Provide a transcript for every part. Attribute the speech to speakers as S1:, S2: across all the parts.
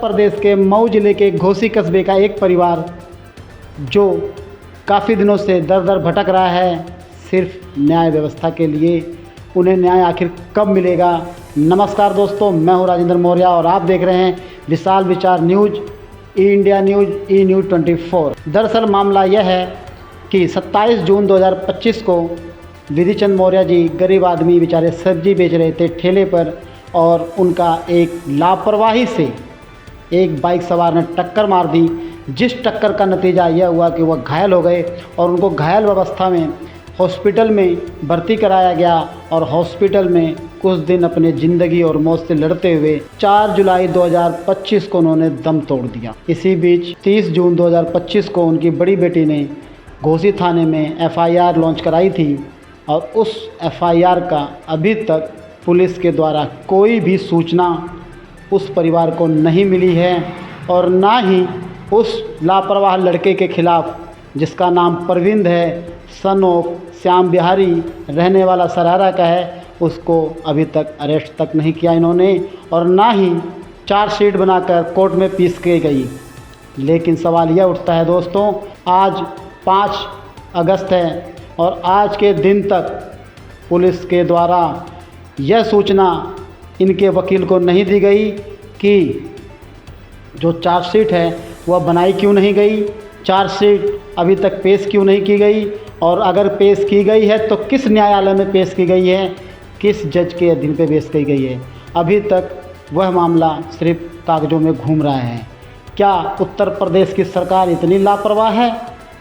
S1: प्रदेश के मऊ जिले के घोसी कस्बे का एक परिवार जो काफ़ी दिनों से दर दर भटक रहा है सिर्फ न्याय व्यवस्था के लिए। उन्हें न्याय आखिर कब मिलेगा। नमस्कार दोस्तों, मैं हूं राजेंद्र मौर्य और आप देख रहे हैं विशाल विचार न्यूज़, ई इंडिया न्यूज़, ई न्यूज़ 24। दरअसल मामला यह है कि 27 जून 2025 को विधि चंद मौर्य जी गरीब आदमी बेचारे सब्जी बेच रहे थे ठेले पर, और उनका एक लापरवाही से एक बाइक सवार ने टक्कर मार दी, जिस टक्कर का नतीजा यह हुआ कि वह घायल हो गए और उनको घायल अवस्था में हॉस्पिटल में भर्ती कराया गया और हॉस्पिटल में कुछ दिन अपने ज़िंदगी और मौत से लड़ते हुए 4 जुलाई 2025 को उन्होंने दम तोड़ दिया। इसी बीच 30 जून 2025 को उनकी बड़ी बेटी ने घोसी थाने में FIR लॉन्च कराई थी और उस FIR का अभी तक पुलिस के द्वारा कोई भी सूचना उस परिवार को नहीं मिली है और ना ही उस लापरवाह लड़के के खिलाफ़, जिसका नाम प्रविंद है, सन ऑफ श्याम बिहारी, रहने वाला सरारा का है, उसको अभी तक अरेस्ट तक नहीं किया इन्होंने और ना ही चार्जशीट बनाकर कोर्ट में पेश की गई। लेकिन सवाल यह उठता है दोस्तों, आज 5 अगस्त है और आज के दिन तक पुलिस के द्वारा यह सूचना इनके वकील को नहीं दी गई कि जो चार्जशीट है वह बनाई क्यों नहीं गई, चार्जशीट अभी तक पेश क्यों नहीं की गई, और अगर पेश की गई है तो किस न्यायालय में पेश की गई है, किस जज के अधीन पे पेश की गई है। अभी तक वह मामला सिर्फ कागज़ों में घूम रहा है। क्या उत्तर प्रदेश की सरकार इतनी लापरवाह है,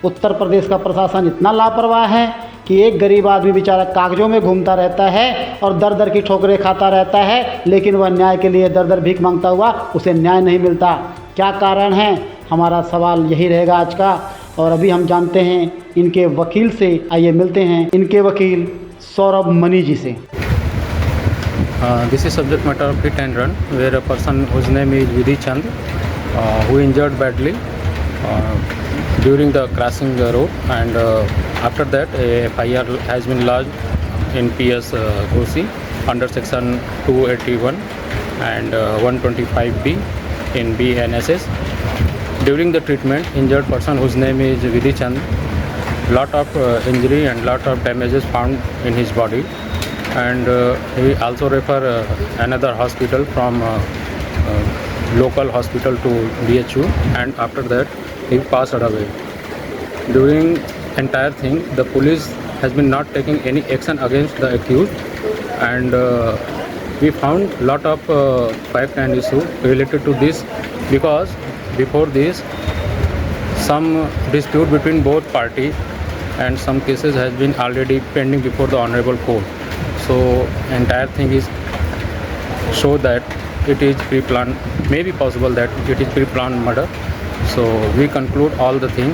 S1: उत्तर प्रदेश का प्रशासन इतना लापरवाह है कि एक गरीब आदमी बेचारा कागज़ों में घूमता रहता है और दर दर की ठोकरें खाता रहता है, लेकिन वह न्याय के लिए दर दर भीख मांगता हुआ उसे न्याय नहीं मिलता। क्या कारण है, हमारा सवाल यही रहेगा आज का। और अभी हम जानते हैं इनके वकील से, आइए मिलते हैं इनके वकील सौरभ मनी जी से।
S2: This is subject matter of hit and run, where a person whose name is Vidhi Chand, who injured badly during the crossing the road, and after that a FIR has been lodged in PS Ghosi under section 281 and 125B in BNSS. During the treatment, injured person whose name is Vidhi Chand, lot of injury and lot of damages found in his body, and he also refer another hospital from local hospital to BHU, and after that he passed away. During entire thing, the police has been not taking any action against the accused, and we found lot of fact and issue related to this, because before this some dispute between both parties and some cases has been already pending before the honorable court. So entire thing is show that it is pre-planned, may be possible that it is pre-planned murder. So we conclude all the thing,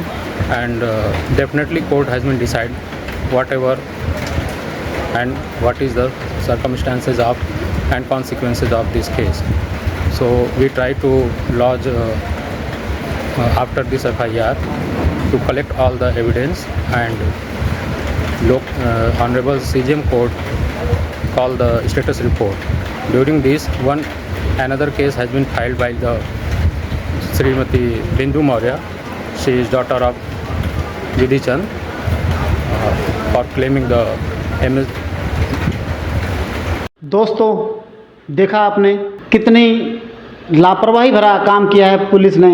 S2: and definitely court has been decide whatever and what is the circumstances of and consequences of this case. So we try to lodge after this FIR to collect all the evidence, and honorable CJM court call the status report. During this, another case has been filed by the Srimati Bindu Maurya. She is daughter of Vidhi Chand for claiming the MS.
S1: दोस्तों, देखा आपने कितनी लापरवाही भरा काम किया है police ने,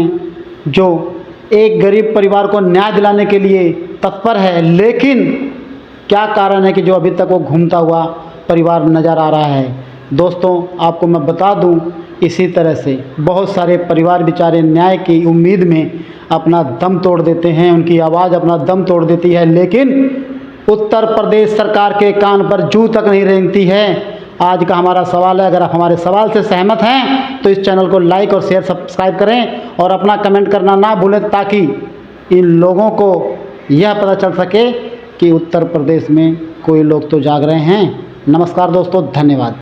S1: जो एक गरीब परिवार को न्याय दिलाने के लिए तत्पर है, लेकिन क्या कारण है कि जो अभी तक वो घूमता हुआ परिवार नज़र आ रहा है। दोस्तों, आपको मैं बता दूं, इसी तरह से बहुत सारे परिवार बेचारे न्याय की उम्मीद में अपना दम तोड़ देते हैं, उनकी आवाज़ अपना दम तोड़ देती है, लेकिन उत्तर प्रदेश सरकार के कान पर जूं तक नहीं रेंगती है। आज का हमारा सवाल है, अगर आप हमारे सवाल से सहमत हैं तो इस चैनल को लाइक और शेयर सब्सक्राइब करें और अपना कमेंट करना ना भूलें, ताकि इन लोगों को यह पता चल सके कि उत्तर प्रदेश में कोई लोग तो जाग रहे हैं। नमस्कार दोस्तों, धन्यवाद।